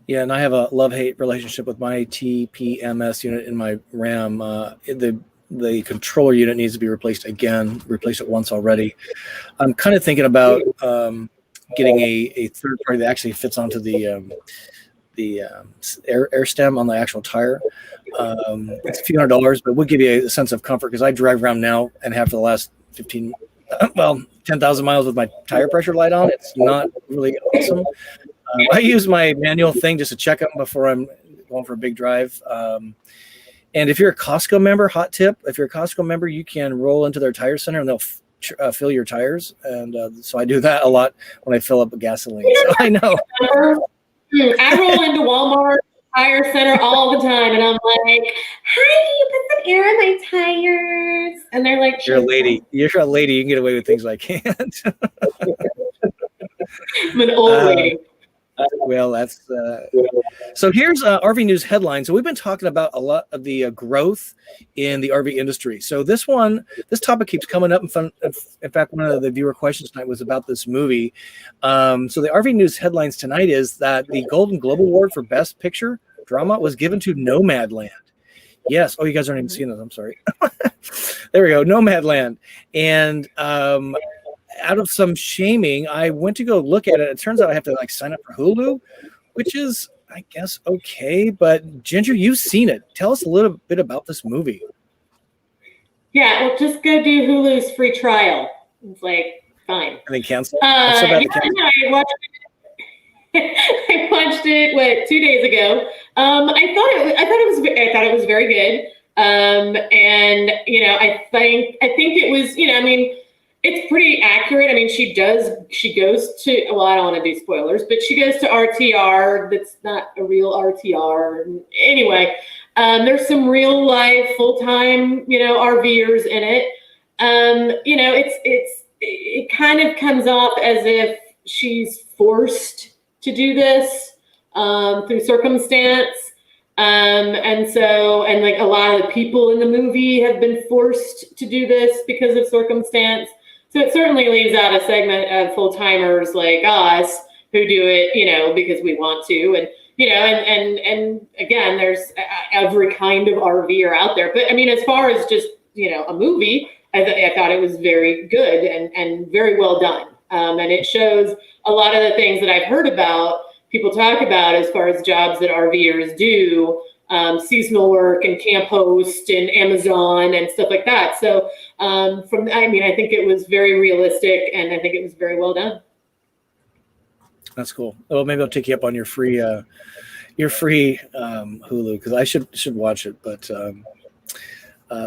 Yeah, and I have a love-hate relationship with my TPMS unit in my Ram. The controller unit needs to be replaced again. Replaced it once already. I'm kind of thinking about getting a third party that actually fits onto the air stem on the actual tire. It's a few $100s, but we'll give you a sense of comfort because I drive around now and have for the last 10,000 miles with my tire pressure light on. It's not really awesome. I use my manual thing just to check them before I'm going for a big drive. And if you're a Costco member, hot tip, if you're a Costco member, you can roll into their tire center and they'll fill your tires. And so I do that a lot when I fill up with gasoline. So I know. I roll into Walmart tire center all the time, and I'm like, "Hi, can you put some air in my tires?" And they're like, "You're a lady. You're a lady. You can get away with things I can't." I'm an old lady. Well, that's so here's RV news headlines. So we've been talking about a lot of the growth in the RV industry. So this topic keeps coming up. In fact, one of the viewer questions tonight was about this movie. So the RV news headlines tonight is that the Golden Globe Award for Best Picture Drama was given to Nomadland. Yes. Oh, you guys aren't even seeing this. I'm sorry. There we go. Nomadland. And out of some shaming, I went to go look at it. It turns out I have to sign up for Hulu, which is, I guess, okay. But Ginger, you've seen it. Tell us a little bit about this movie. Yeah, well, just go do Hulu's free trial. It's fine. And then cancel. I watched it 2 days ago. I thought it was very good. And I think it was, it's pretty accurate. she goes to, well, I don't want to do spoilers, but she goes to RTR. That's not a real RTR. Anyway, there's some real life full-time, RVers in it. It kind of comes off as if she's forced to do this through circumstance. And a lot of the people in the movie have been forced to do this because of circumstance. So it certainly leaves out a segment of full-timers like us who do it, because we want to. And again, there's every kind of RVer out there. But as far as just, a movie, I thought it was very good and very well done. And it shows a lot of the things that I've heard about people talk about as far as jobs that RVers do, seasonal work and camp host and Amazon and stuff like that. So I think it was very realistic and I think it was very well done. That's cool. Well, maybe I'll take you up on your free Hulu because I should watch it. But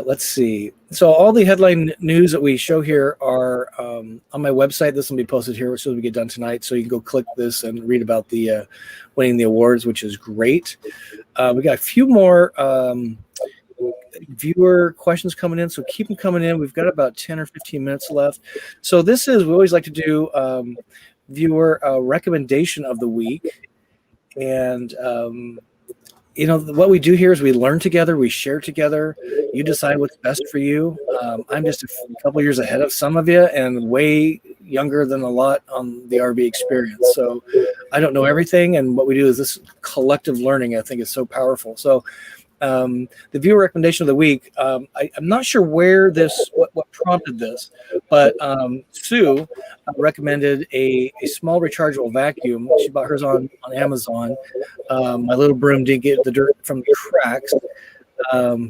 let's see. So all the headline news that we show here are on my website. This will be posted here as soon as we get done tonight. So you can go click this and read about the winning the awards, which is great. We got a few more viewer questions coming in. So keep them coming in. We've got about 10 or 15 minutes left. So we always like to do viewer recommendation of the week. And what we do here is we learn together, we share together. You decide what's best for you. I'm just a couple years ahead of some of you and way, younger than a lot on the RV experience. So I don't know everything. And what we do is this collective learning, I think, is so powerful. So the viewer recommendation of the week, I'm not sure where what prompted this, but Sue recommended a small rechargeable vacuum. She bought hers on Amazon. My little broom didn't get the dirt from the cracks.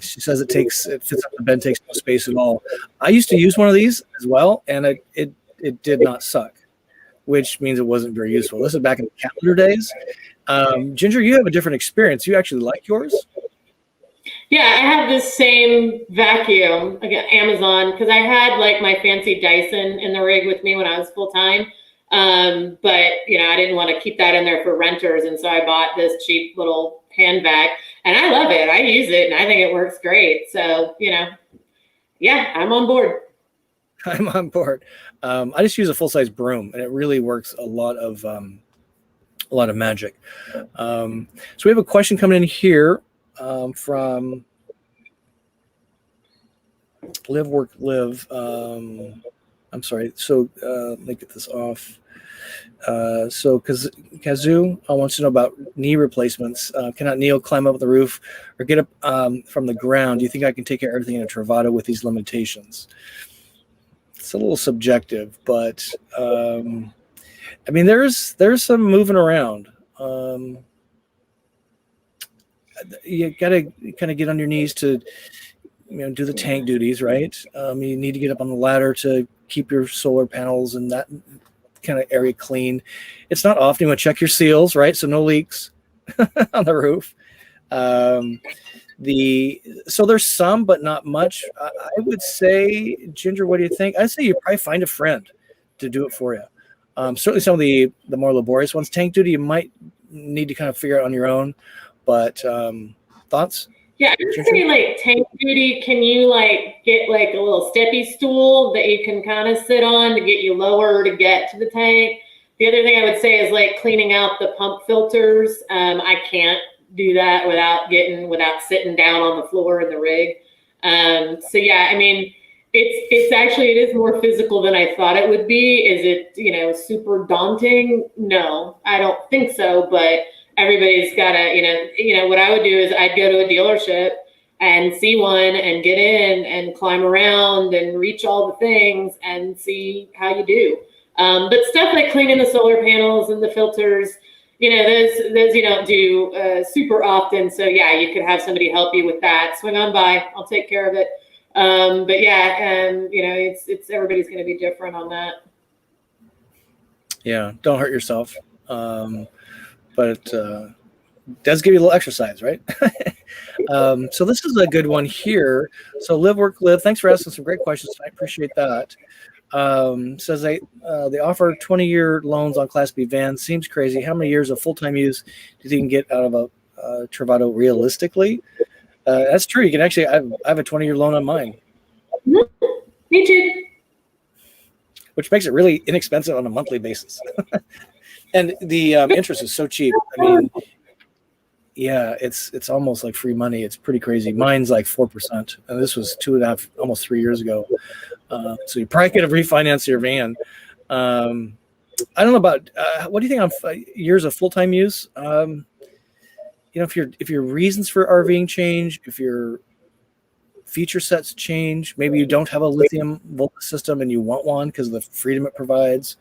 She says it fits up the bed, takes no space at all. I used to use one of these as well, and it did not suck, which means it wasn't very useful. This is back in the cat litter days. Ginger, you have a different experience. You actually like yours? Yeah, I have this same vacuum, again, Amazon, because I had like my fancy Dyson in the rig with me when I was full time. But I didn't want to keep that in there for renters, and so I bought this cheap little hand vac, and I love it. I use it, and I think it works great. So yeah, I'm on board. I'm on board. I just use a full size broom, and it really works a lot of magic. So we have a question coming in here. From Live Work Live. I'm sorry. So let me get this off. So Kazoo wants to know about knee replacements. Cannot Neil climb up the roof or get up from the ground? Do you think I can take care of everything in a Travato with these limitations? It's a little subjective, but I mean there's some moving around. You got to kind of get on your knees to, do the tank duties, right? You need to get up on the ladder to keep your solar panels and that kind of area clean. It's not often you want to check your seals, right? So no leaks on the roof. So there's some, but not much. I would say, Ginger, what do you think? I'd say you probably find a friend to do it for you. Certainly some of the more laborious ones. Tank duty, you might need to kind of figure out on your own. But thoughts? Yeah, I would say like tank duty, can you get like a little steppy stool that you can kind of sit on to get you lower to get to the tank? The other thing I would say is like cleaning out the pump filters. I can't do that without sitting down on the floor in the rig. So yeah, I mean, it is more physical than I thought it would be. Is it, super daunting? No, I don't think so, but everybody's got to, what I would do is I'd go to a dealership and see one and get in and climb around and reach all the things and see how you do. But stuff like cleaning the solar panels and the filters, those you don't do super often. So yeah, you could have somebody help you with that. Swing on by, I'll take care of it. But yeah, it's everybody's going to be different on that. Yeah, don't hurt yourself. But it does give you a little exercise, right? So this is a good one here. So Live Work Live, thanks for asking some great questions. I appreciate that. Says they offer 20-year loans on Class B vans. Seems crazy. How many years of full-time use do you think you can get out of a Travato realistically? That's true. You can actually. I have a 20-year loan on mine. Me too. Which makes it really inexpensive on a monthly basis. And the interest is so cheap. I mean, yeah, it's almost like free money. It's pretty crazy. Mine's like 4%, and this was 2.5, almost 3 years ago. So you probably could have refinanced your van. I don't know about what do you think on years of full-time use? If your reasons for RVing change, if your feature sets change, maybe you don't have a lithium Volta system and you want one because of the freedom it provides.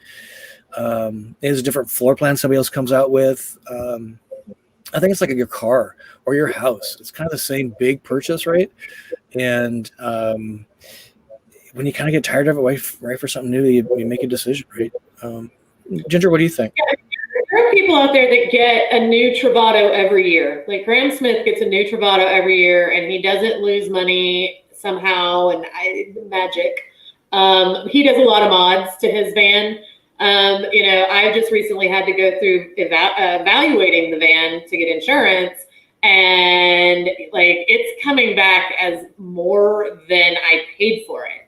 There's a different floor plan somebody else comes out with. I think it's like your car or your house. It's kind of the same big purchase, right? And when you kind of get tired of it, right for something new, you make a decision, right? Ginger, what do you think? Yeah, there are people out there that get a new Travato every year. Like Graham Smith gets a new Travato every year, and he doesn't lose money somehow. And magic. He does a lot of mods to his van. I just recently had to go through evaluating the van to get insurance, and it's coming back as more than I paid for it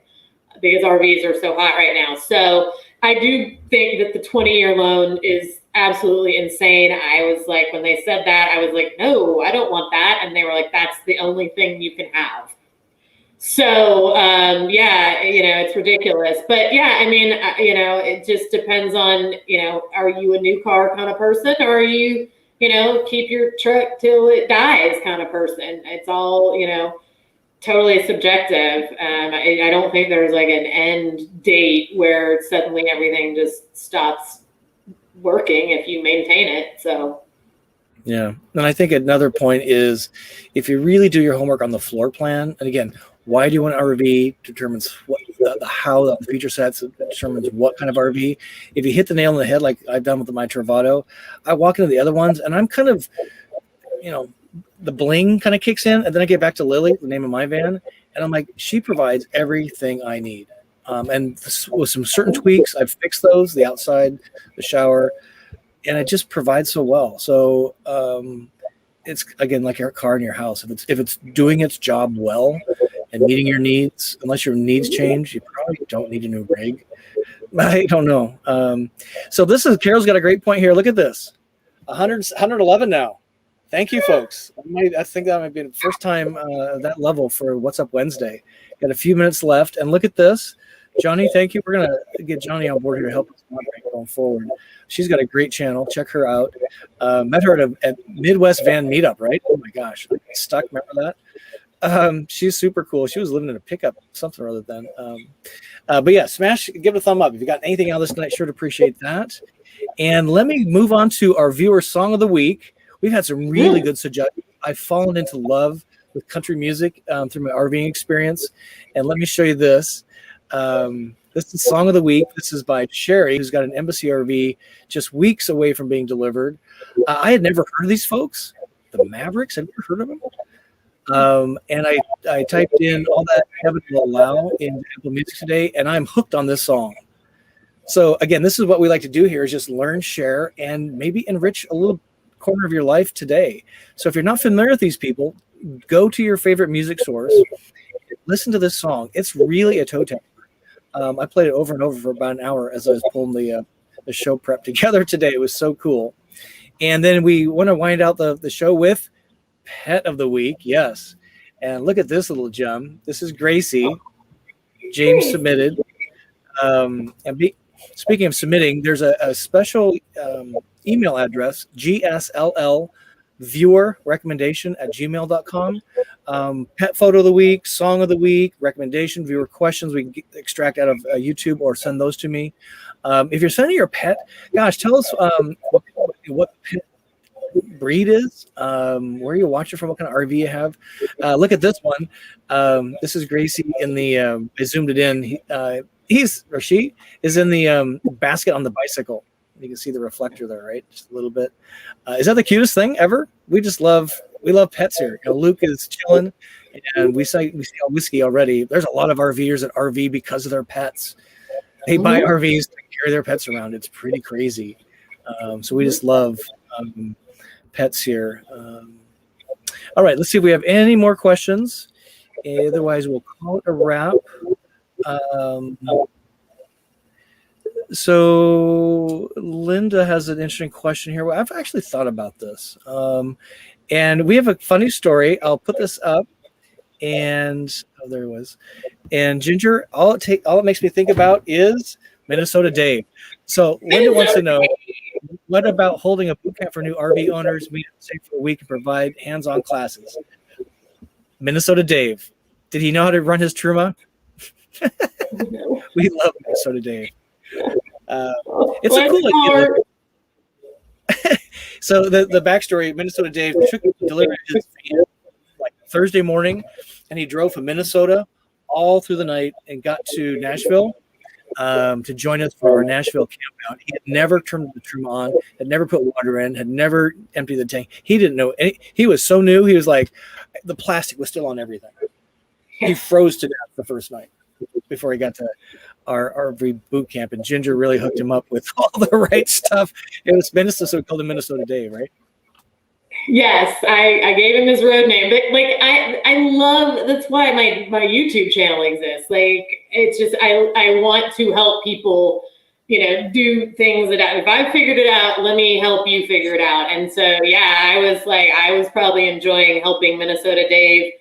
because RVs are so hot right now. So I do think that the 20-year loan is absolutely insane. I was like, when they said that, I was like, no, I don't want that. And they were like, that's the only thing you can have. So, yeah, it's ridiculous. But yeah, I mean, it just depends on, are you a new car kind of person, or are you, keep your truck till it dies kind of person? It's all, totally subjective. I don't think there's like an end date where suddenly everything just stops working if you maintain it. So. Yeah. And I think another point is if you really do your homework on the floor plan, and again, why do you want an RV determines what the how the feature sets determines what kind of RV. If you hit the nail on the head, like I've done with my Travato, I walk into the other ones and I'm kind of, the bling kind of kicks in, and then I get back to Lily, the name of my van, and I'm like, she provides everything I need. And with some certain tweaks, I've fixed those, the outside, the shower, and it just provides so well. So it's, again, like your car in your house. If it's doing its job well and meeting your needs, unless your needs change, you probably don't need a new rig. I don't know. So Carol's got a great point here. Look at this, 111 now. Thank you, folks. I think that might be the first time that level for What's Up Wednesday. Got a few minutes left, and look at this. Johnny, thank you. We're going to get Johnny on board here to help us moderate going forward. She's got a great channel. Check her out. Met her at Midwest Van Meetup, right? Oh, my gosh. I got stuck. Remember that? She's super cool. She was living in a pickup, something or other then. But, yeah, give it a thumb up. If you got anything out of this tonight, sure to appreciate that. And let me move on to our viewer song of the week. We've had some really good suggestions. I've fallen into love with country music through my RVing experience. And let me show you this. This is Song of the Week. This is by Sherry, who's got an Embassy RV just weeks away from being delivered. I had never heard of these folks, the Mavericks. Have you ever heard of them? And I typed in All That Heaven Will Allow in Apple Music today, and I'm hooked on this song. So, again, this is what we like to do here is just learn, share, and maybe enrich a little corner of your life today. So if you're not familiar with these people, go to your favorite music source, listen to this song. It's really a toe tapper. I played it over and over for about an hour as I was pulling the show prep together today. It was so cool. And then we want to wind out the show with Pet of the Week. Yes. And look at this little gem. This is Gracie. James submitted. Speaking of submitting, there's a special email address, gslviewerrecommendation@gmail.com. Pet photo of the week, song of the week, recommendation, viewer questions we can extract out of YouTube or send those to me. If you're sending your pet, gosh, tell us what pet breed is, where you watch it from, what kind of RV you have. Look at this one. This is Gracie in the, I zoomed it in. She is in the basket on the bicycle. You can see the reflector there, right? Just a little bit. Is that the cutest thing ever? We love pets here. Luke is chilling, and we see Whiskey already. There's a lot of RVers that RV because of their pets. They buy RVs to carry their pets around. It's pretty crazy. So we just love pets here. All right, let's see if we have any more questions. Otherwise, we'll call it a wrap. So Linda has an interesting question here. Well, I've actually thought about this. And we have a funny story. I'll put this up. And there it was. And Ginger, all it makes me think about is Minnesota Dave. So Linda wants to know, what about holding a boot camp for new RV owners, meet up safe for a week and provide hands-on classes? Minnesota Dave. Did he know how to run his Truma? We love Minnesota Dave. It's a cool idea. So the backstory: Minnesota Dave delivered his van like Thursday morning, and he drove from Minnesota all through the night and got to Nashville to join us for our Nashville camp out. He had never turned the Truma on, had never put water in, had never emptied the tank. He didn't know he was so new. He was like, the plastic was still on everything. He froze to death the first night before he got to our RV boot camp, and Ginger really hooked him up with all the right stuff. It was Minnesota, so we called him Minnesota Dave, right? Yes, I gave him his road name, but like I love, that's why my YouTube channel exists. Like it's just I want to help people, do things that if I figured it out, let me help you figure it out. And so yeah, I was probably enjoying helping Minnesota Dave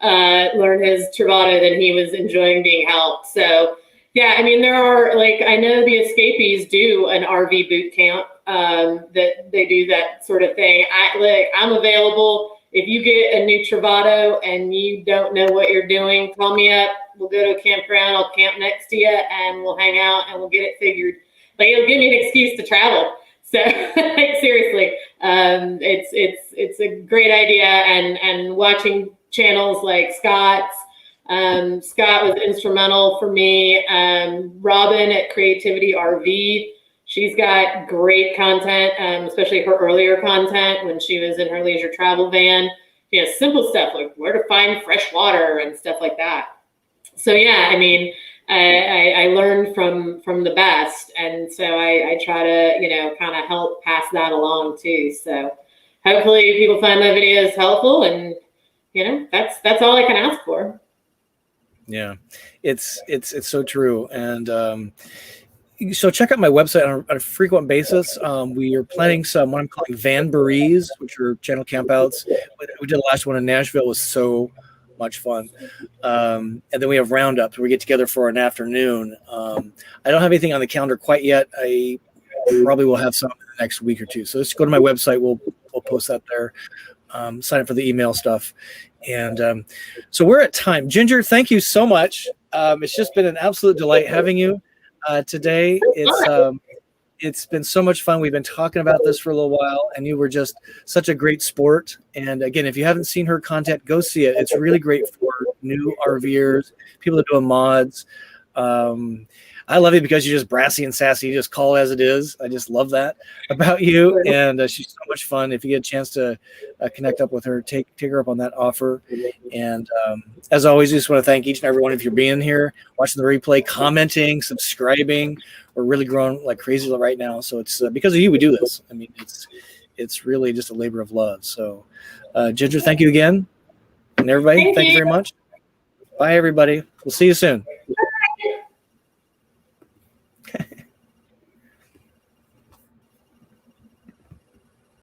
learn his Travato than he was enjoying being helped. So yeah, I mean, there are, like, I know the escapees do an RV boot camp, that they do that sort of thing. I'm available. If you get a new Travato and you don't know what you're doing, call me up. We'll go to a campground. I'll camp next to you and we'll hang out and we'll get it figured. Like, it'll give me an excuse to travel. So like, seriously, it's a great idea. And watching channels like Scott's, Scott was instrumental for me. Robin at Creativity RV, she's got great content, especially her earlier content when she was in her leisure travel van. You know, simple stuff like where to find fresh water and stuff like that. So yeah, I mean, I learned from the best, and so I try to, you know, kind of help pass that along too. So hopefully people find my videos helpful, and you know, that's all I can ask for. Yeah, it's so true. And so check out my website on a frequent basis. We are planning some, what I'm calling van berees, which are channel campouts. We did the last one in Nashville. It was so much fun. And then we have roundups where we get together for an afternoon. I don't have anything on the calendar quite yet. I probably will have some in the next week or two. So just go to my website. We'll post that there. Sign up for the email stuff. And so we're at time. Ginger, thank you so much. It's just been an absolute delight having you today. It's been so much fun. We've been talking about this for a little while, and you were just such a great sport. And again, if you haven't seen her content, go see it. It's really great for new RVers, people that do mods. I love you because you're just brassy and sassy. You just call as it is. I just love that about you. And she's so much fun. If you get a chance to connect up with her, take her up on that offer. And as always, I just want to thank each and every one of you for being here, watching the replay, commenting, subscribing. We're really growing like crazy right now. So it's because of you we do this. I mean, it's really just a labor of love. So Ginger, thank you again. And everybody, thank you very much. Bye, everybody. We'll see you soon.